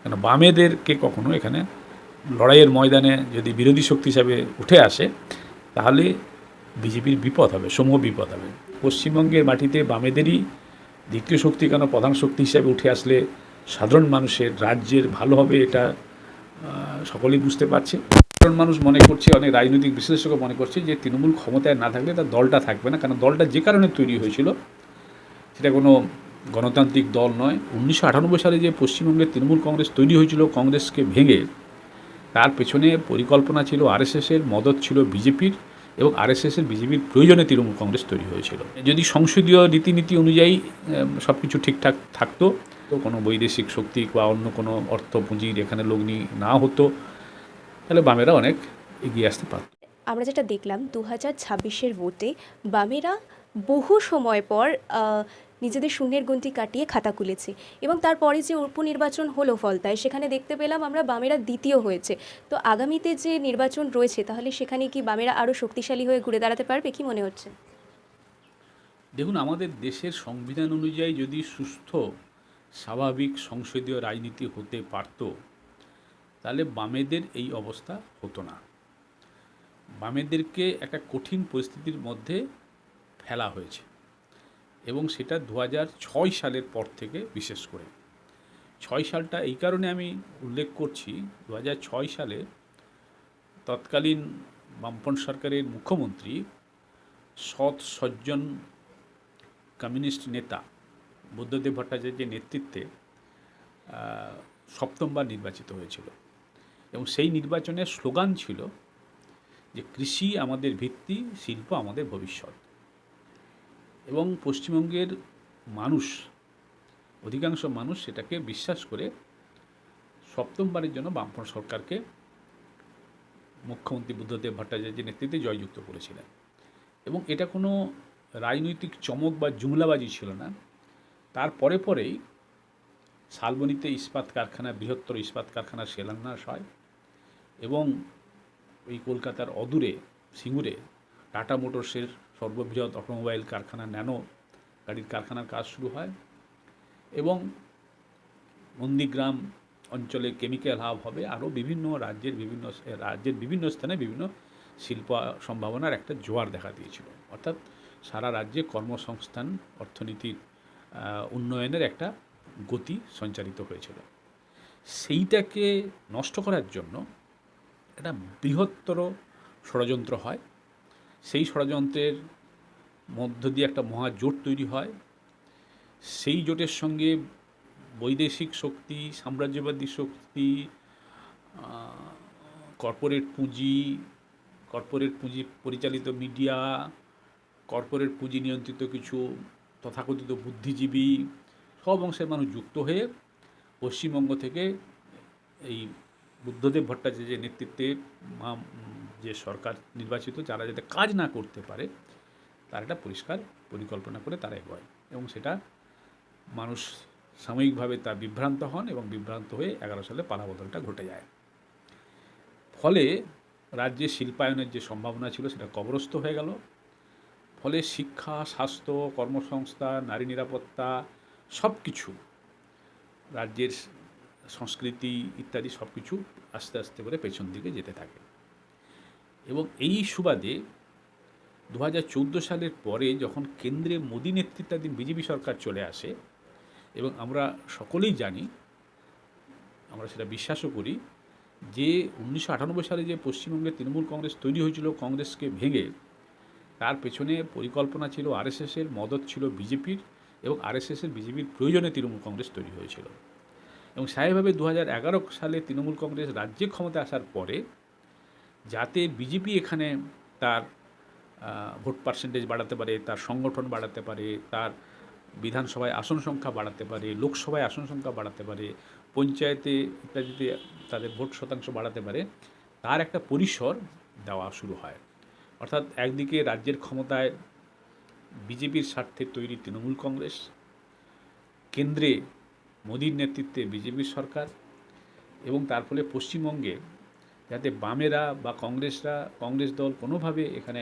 কেন বামেদেরকে কখনো এখানে লড়াইয়ের ময়দানে যদি বিরোধী শক্তি হিসাবে উঠে আসে তাহলে বিজেপির বিপদ হবে, সমূহ বিপদ হবে। পশ্চিমবঙ্গের মাটিতে বামেদেরই দ্বিতীয় শক্তি কেন প্রধান শক্তি হিসাবে উঠে আসলে সাধারণ মানুষের রাজ্যের ভালো হবে, এটা সকলেই বুঝতে পারছে। সাধারণ মানুষ মনে করছে, অনেক রাজনৈতিক বিশ্লেষক মনে করছে যে তৃণমূল ক্ষমতায় না থাকলে তার দলটা থাকবে না, কারণ দলটা যে কারণে তৈরি হয়েছিল সেটা কোনো গণতান্ত্রিক দল নয়। 1998 সালে যে পশ্চিমবঙ্গের তৃণমূল কংগ্রেস তৈরি হয়েছিল কংগ্রেসকে ভেঙে, তার পেছনে পরিকল্পনা ছিল আরএসএসের, মদত ছিল বিজেপির, এবং আরএসএসের বিজেপির প্রয়োজনে তৃণমূল কংগ্রেস তৈরি হয়েছিল। যদি সংসদীয় রীতিনীতি অনুযায়ী সব কিছু ঠিকঠাক থাকতো, তো কোনো বৈদেশিক শক্তি বা অন্য কোনো অর্থ পুঁজির এখানে লগ্নি না হতো, তাহলে বামেরা অনেক এগিয়ে আসতে পারত। আমরা যেটা দেখলাম 2026-এর ভোটে বামেরা বহু সময় পর নিজেদের শূন্যের গুণটি কাটিয়ে খাতা খুলেছে, এবং তারপরে যে উপনির্বাচন হলো ফলতায়, সেখানে দেখতে পেলাম আমরা বামেরা দ্বিতীয় হয়েছে। তো আগামীতে যে নির্বাচন রয়েছে, তাহলে সেখানে কি বামেরা আরও শক্তিশালী হয়ে ঘুরে দাঁড়াতে পারবে, কি মনে হচ্ছে? দেখুন, আমাদের দেশের সংবিধান অনুযায়ী যদি সুস্থ স্বাভাবিক সংসদীয় রাজনীতি হতে পারত, তাহলে বামেদের এই অবস্থা হতো না। বামেদেরকে একটা কঠিন পরিস্থিতির মধ্যে ফেলা হয়েছে, এবং সেটা 2006 সালের পর থেকে। বিশেষ করে 6 সালটা এই কারণে আমি উল্লেখ করছি, 2006 সালে তৎকালীন বামপন্থ সরকারের মুখ্যমন্ত্রী সৎ সজ্জন কমিউনিস্ট নেতা বুদ্ধদেব ভট্টাচার্যের নেতৃত্বে সপ্তমবার নির্বাচিত হয়েছিল, এবং সেই নির্বাচনের স্লোগান ছিল যে কৃষি আমাদের ভিত্তি, শিল্প আমাদের ভবিষ্যৎ। এবং পশ্চিমবঙ্গের মানুষ, অধিকাংশ মানুষ সেটাকে বিশ্বাস করে সপ্তমবারের জন্য বামপন্থ সরকারকে মুখ্যমন্ত্রী বুদ্ধদেব ভট্টাচার্যের নেতৃত্বে জয়যুক্ত করেছিলেন। এবং এটা কোনো রাজনৈতিক চমক বা জুমলাবাজি ছিল না। তার পরেই শালবনীতে ইস্পাত কারখানা, বৃহত্তর ইস্পাত কারখানার শিলান্যাস হয়, এবং এই কলকাতার অদূরে সিঙ্গুরে টাটা মোটরসের সর্ববৃহৎ অটোমোবাইল কারখানা, ন্যানো গাড়ির কারখানার কাজ শুরু হয়, এবং নন্দীগ্রাম অঞ্চলে কেমিক্যাল হাব হবে। আরও বিভিন্ন রাজ্যের বিভিন্ন স্থানে বিভিন্ন শিল্প সম্ভাবনার একটা জোয়ার দেখা দিয়েছিল। অর্থাৎ সারা রাজ্যে কর্মসংস্থান, অর্থনীতির উন্নয়নের একটা গতি সঞ্চারিত হয়েছিল। সেইটাকে নষ্ট করার জন্য একটা বৃহত্তর ষড়যন্ত্র হয়। সেই ষড়যন্ত্রের মধ্য দিয়ে একটা মহাজোট তৈরি হয়। সেই জোটের সঙ্গে বৈদেশিক শক্তি, সাম্রাজ্যবাদী শক্তি, কর্পোরেট পুঁজি পরিচালিত মিডিয়া, কর্পোরেট পুঁজি নিয়ন্ত্রিত কিছু তথাকথিত বুদ্ধিজীবী, সব অংশের মানুষ যুক্ত হয়ে পশ্চিমবঙ্গ থেকে এই বুদ্ধদেব ভট্টাচার্যের নেতৃত্বে যে সরকার নির্বাচিত, যারা যাতে কাজ না করতে পারে তার একটা পরিষ্কার পরিকল্পনা করে তারা এগোয়, এবং সেটা মানুষ সাময়িকভাবে তা বিভ্রান্ত হন, এবং বিভ্রান্ত হয়ে 11 সালে পালাবদলটা ঘটে যায়। ফলে রাজ্যে শিল্পায়নের যে সম্ভাবনা ছিল সেটা কবরস্থ হয়ে গেল। ফলে শিক্ষা, স্বাস্থ্য, কর্মসংস্থান, নারী নিরাপত্তা, সব কিছু, রাজ্যের সংস্কৃতি ইত্যাদি সব কিছু আস্তে আস্তে করে পেছন দিকে যেতে থাকে। এবং এই সুবাদে 2014 সালের পরে যখন কেন্দ্রে মোদী নেতৃত্বাধীন বিজেপি সরকার চলে আসে, এবং আমরা সকলেই জানি, আমরা সেটা বিশ্বাসও করি, যে 1998 সালে যে পশ্চিমবঙ্গের তৃণমূল কংগ্রেস তৈরি হয়েছিল কংগ্রেসকে ভেঙে, তার পেছনে পরিকল্পনা ছিল আরএসএসের, মদত ছিল বিজেপির, এবং আরএসএসের বিজেপির প্রয়োজনে তৃণমূল কংগ্রেস তৈরি হয়েছিল। এবং স্বাভাবিকভাবে 2011 সালে তৃণমূল কংগ্রেস রাজ্যে ক্ষমতা আসার পরে যাতে বিজেপি এখানে তার ভোট পার্সেন্টেজ বাড়াতে পারে, তার সংগঠন বাড়াতে পারে, তার বিধানসভায় আসন সংখ্যা বাড়াতে পারে, লোকসভায় আসন সংখ্যা বাড়াতে পারে, পঞ্চায়েতে ইত্যাদিতে তাদের ভোট শতাংশ বাড়াতে পারে, তার একটা পরিসর দেওয়া শুরু হয়। অর্থাৎ একদিকে রাজ্যের ক্ষমতায় বিজেপির স্বার্থে তৈরি তৃণমূল কংগ্রেস, কেন্দ্রে মোদীর নেতৃত্বে বিজেপির সরকার, এবং তার ফলে পশ্চিমবঙ্গে যাতে বামেরা বা কংগ্রেস দল কোনোভাবে এখানে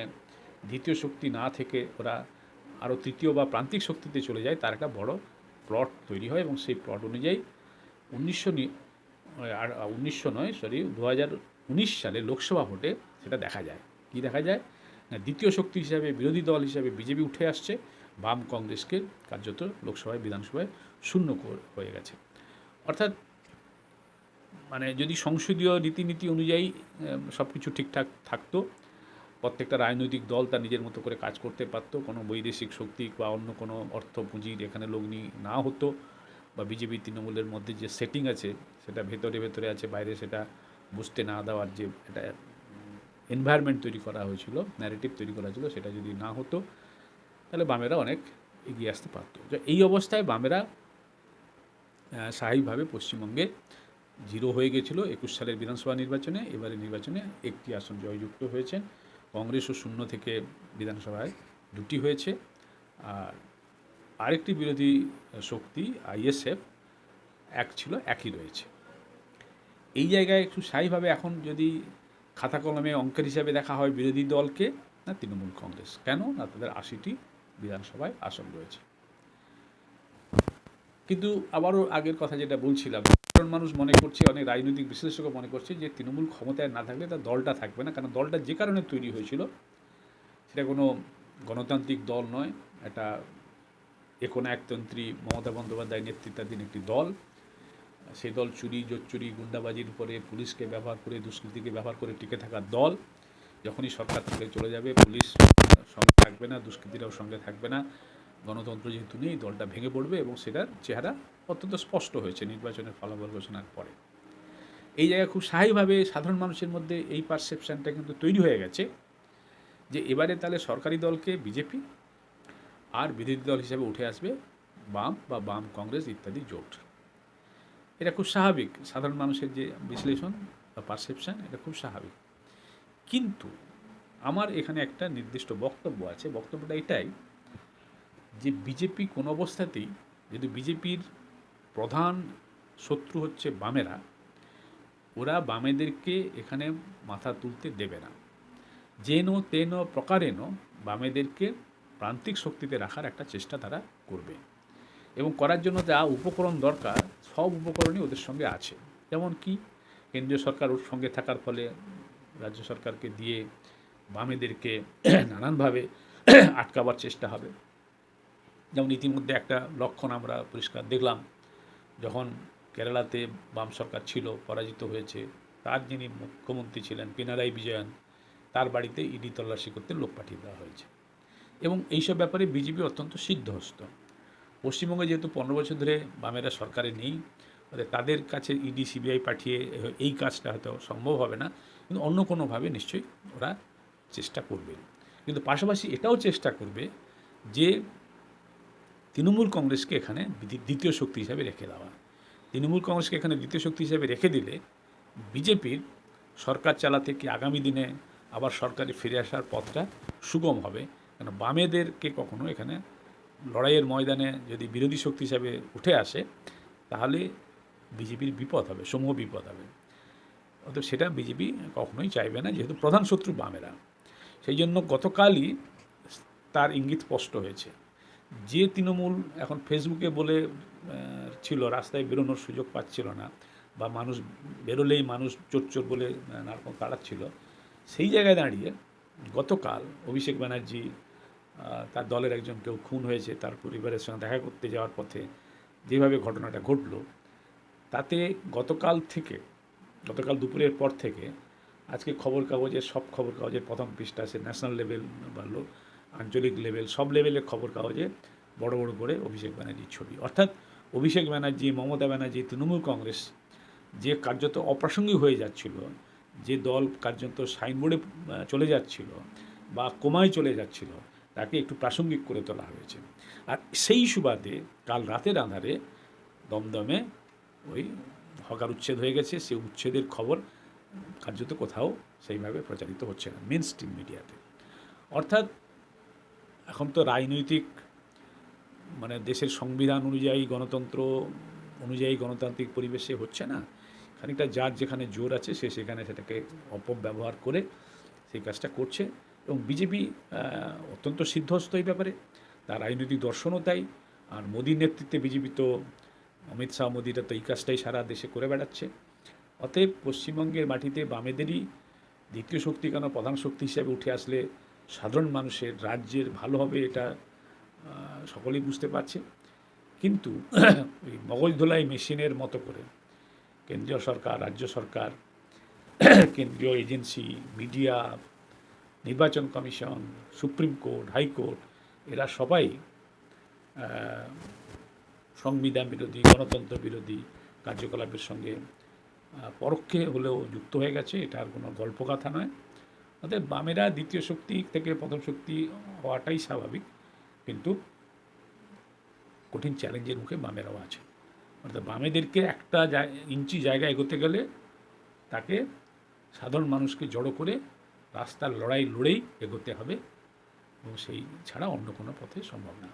দ্বিতীয় শক্তি না থেকে ওরা আরও তৃতীয় বা প্রান্তিক শক্তিতে চলে যায়, তার একটা বড় প্লট তৈরি হয়। এবং সেই প্লট অনুযায়ী আর 1900 নয়, সরি, 2019 সালে লোকসভা ভোটে সেটা দেখা যায়। কি দেখা যায় না, দ্বিতীয় শক্তি হিসাবে, বিরোধী দল হিসাবে বিজেপি উঠে আসছে, বাম কংগ্রেসকে কার্যত লোকসভায়, বিধানসভায় শূন্য হয়ে গেছে। অর্থাৎ মানে যদি সংসদীয় রীতিনীতি অনুযায়ী সব কিছু ঠিকঠাক থাকতো, প্রত্যেকটা রাজনৈতিক দল তার নিজের মতো করে কাজ করতে পারতো, কোনো বৈদেশিক শক্তি বা অন্য কোনো অর্থ পুঁজির এখানে লগ্নি না হতো, বা বিজেপি তৃণমূলের মধ্যে যে সেটিং আছে সেটা ভেতরে ভেতরে আছে, বাইরে সেটা বুঝতে না দেওয়ার যে একটা এনভায়রনমেন্ট তৈরি করা হয়েছিল, ন্যারেটিভ তৈরি করা হয়েছিল, সেটা যদি না হতো তাহলে বামেরা অনেক এগিয়ে আসতে পারতো। এই অবস্থায় বামেরা স্বাভাবিকভাবে পশ্চিমবঙ্গে জিরো হয়ে গেছিল 21 সালের বিধানসভা নির্বাচনে। এবারে নির্বাচনে একটি আসন জয়যুক্ত হয়েছেন, কংগ্রেসও শূন্য থেকে বিধানসভায় 2টি হয়েছে, আর আরেকটি বিরোধী শক্তি আইএসএফ এক ছিল, একই রয়েছে। এই জায়গায় একটু স্থায়ীভাবে এখন যদি খাতা কলমে অঙ্কের হিসাবে দেখা হয় বিরোধী দলকে, না তৃণমূল কংগ্রেস, কেন না তাদের 80টি বিধানসভায় আসন রয়েছে। কিন্তু আবারও আগের কথা যেটা বলছিলাম, সাধারণ মানুষ মনে করছে, অনেক রাজনৈতিক বিশ্লেষকও মনে করছে যে তৃণমূল ক্ষমতায় না থাকলে তার দলটা থাকবে না, কারণ দলটা যে কারণে তৈরি হয়েছিল সেটা কোনো গণতান্ত্রিক দল নয়, এটা একনায়কতন্ত্রী মমতা বন্দ্যোপাধ্যায় নেতৃত্বাধীন একটি দল। সেই দল চুরি, জোচ্চুরি, গুন্ডাবাজির উপরে, পুলিশকে ব্যবহার করে, দুষ্কৃতীকে ব্যবহার করে টিকে থাকার দল। যখনই সরকার থেকে চলে যাবে, পুলিশ সঙ্গে থাকবে না, দুষ্কৃতীরাও সঙ্গে থাকবে না, গণতন্ত্র যেহেতু নেই, দলটা ভেঙে পড়বে, এবং সেটার চেহারা অত্যন্ত স্পষ্ট হয়েছে নির্বাচনের ফলাফল ঘোষণার পরে। এই জায়গায় খুব স্বাভাবিকভাবে সাধারণ মানুষের মধ্যে এই পারসেপশানটা কিন্তু তৈরি হয়ে গেছে যে এবারে তাহলে সরকারি দলকে বিজেপি, আর বিরোধী দল হিসেবে উঠে আসবে বাম বা বাম কংগ্রেস ইত্যাদি জোট। এটা খুব স্বাভাবিক, সাধারণ মানুষের যে বিশ্লেষণ বা পারসেপশান, এটা খুব স্বাভাবিক। কিন্তু আমার এখানে একটা নির্দিষ্ট বক্তব্য আছে। বক্তব্যটা এটাই যে বিজেপি কোনো অবস্থাতেই, যদি বিজেপির প্রধান শত্রু হচ্ছে বামেরা, ওরা বামেদেরকে এখানে মাথা তুলতে দেবে না। যেন তেন প্রকারেণ বামেদেরকে প্রান্তিক শক্তিতে রাখার একটা চেষ্টা তারা করবে, এবং করার জন্য যা উপকরণ দরকার সব উপকরণই ওদের সঙ্গে আছে। যেমন কি, কেন্দ্রীয় সরকার ওর সঙ্গে থাকার ফলে রাজ্য সরকারকে দিয়ে বামেদেরকে নানানভাবে আটকাবার চেষ্টা হবে। যেমন ইতিমধ্যে একটা লক্ষণ আমরা পরিষ্কার দেখলাম, যখন কেরালাতে বাম সরকার ছিল, পরাজিত হয়েছে, তার যিনি মুখ্যমন্ত্রী ছিলেন পিনারাই বিজয়ন, তার বাড়িতে ইডি তল্লাশি করতে লোক পাঠিয়ে দেওয়া হয়েছে। এবং এইসব ব্যাপারে বিজেপি অত্যন্ত সিদ্ধহস্ত। পশ্চিমবঙ্গে যেহেতু 15 বছর ধরে বামেরা সরকারে নেই, তাদের কাছে ইডি সিবিআই পাঠিয়ে এই কাজটা হয়তো সম্ভব হবে না, কিন্তু অন্য কোনোভাবে নিশ্চয়ই ওরা চেষ্টা করবে। কিন্তু পাশাপাশি এটাও চেষ্টা করবে যে তৃণমূল কংগ্রেসকে এখানে দ্বিতীয় শক্তি হিসাবে রেখে দেওয়া। তৃণমূল কংগ্রেসকে এখানে দ্বিতীয় শক্তি হিসাবে রেখে দিলে বিজেপির সরকার চালাতে কি আগামী দিনে আবার সরকারে ফিরে আসার পথটা সুগম হবে। কেন বামেদেরকে কখনো এখানে লড়াইয়ের ময়দানে যদি বিরোধী শক্তি হিসাবে উঠে আসে, তাহলে বিজেপির বিপদ হবে, সমূহ বিপদ হবে। অতএব সেটা বিজেপি কখনোই চাইবে না, যেহেতু প্রধান শত্রু বামেরা। সেই জন্য গতকালই তার ইঙ্গিত স্পষ্ট হয়েছে। যে তৃণমূল এখন ফেসবুকে বলে ছিল, রাস্তায় বেরোনোর সুযোগ পাচ্ছিল না, বা মানুষ বেরোলেই মানুষ চোর চোর বলে নারকম তাড়াচ্ছিল, সেই জায়গায় দাঁড়িয়ে গতকাল অভিষেক ব্যানার্জি, তার দলের একজন কেউ খুন হয়েছে, তার পরিবারের সঙ্গে দেখা করতে যাওয়ার পথে যেভাবে ঘটনাটা ঘটল, তাতে গতকাল দুপুরের পর থেকে আজকে খবর কাগজের, সব খবর কাগজের প্রথম পৃষ্ঠা আছে, ন্যাশনাল লেভেল বললো, আঞ্চলিক লেভেল, সব লেভেলের খবর কাগজে বড় বড় করে অভিষেক ব্যানার্জির ছবি। অর্থাৎ অভিষেক ব্যানার্জি, মমতা ব্যানার্জি, তৃণমূল কংগ্রেস যে কার্যত অপ্রাসঙ্গিক হয়ে যাচ্ছিল, যে দল কার্যত সাইনবোর্ডে চলে যাচ্ছিল বা কোমায় চলে যাচ্ছিল, তাকে একটু প্রাসঙ্গিক করে তোলা হয়েছে। আর সেই সুবাদে কাল রাতের আঁধারে দমদমে ওই হকার উচ্ছেদ হয়ে গেছে। সেই উচ্ছেদের খবর কার্যত কোথাও সেইভাবে প্রচারিত হচ্ছে না মেন স্ট্রিম মিডিয়াতে। অর্থাৎ এখন তো রাজনৈতিক মানে দেশের সংবিধান অনুযায়ী, গণতন্ত্র অনুযায়ী গণতান্ত্রিক পরিবেশে হচ্ছে না। খানিকটা যার যেখানে জোর আছে সে সেখানে সেটাকে অপব্যবহার করে সেই কাজটা করছে, এবং বিজেপি অত্যন্ত সিদ্ধহস্ত এই ব্যাপারে, তার রাজনৈতিক দর্শনও তাই। আর মোদীর নেতৃত্বে বিজেপি তো অমিত শাহ মোদিরা তো এই কাজটাই সারা দেশে করে বেড়াচ্ছে। অতএব পশ্চিমবঙ্গের মাটিতে বামেদেরই দ্বিতীয় শক্তি কেন প্রধান শক্তি হিসাবে উঠে আসলে সাধারণ মানুষের রাজ্যের ভালো হবে, এটা সকলেই বুঝতে পারছে। কিন্তু ওই মগজ ধোলাই মেশিনের মতো করে কেন্দ্রীয় সরকার, রাজ্য সরকার, কেন্দ্রীয় এজেন্সি, মিডিয়া, নির্বাচন কমিশন, সুপ্রিম কোর্ট, হাইকোর্ট, এরা সবাই সংবিধান বিরোধী, গণতন্ত্র বিরোধী কার্যকলাপের সঙ্গে পরোক্ষে হলেও যুক্ত হয়ে গেছে। এটা আর কোনো গল্পকথা নয়। অর্থাৎ বামেরা দ্বিতীয় শক্তি থেকে প্রথম শক্তি হওয়াটাই স্বাভাবিক, কিন্তু কঠিন চ্যালেঞ্জের মুখে বামেরাও আছে। অর্থাৎ বামেদেরকে একটা ইঞ্চি জায়গা এগোতে গেলে তাকে সাধারণ মানুষকে জড়ো করে রাস্তার লড়াই লড়েই এগোতে হবে, এবং সেই ছাড়া অন্য কোনো পথে সম্ভব না।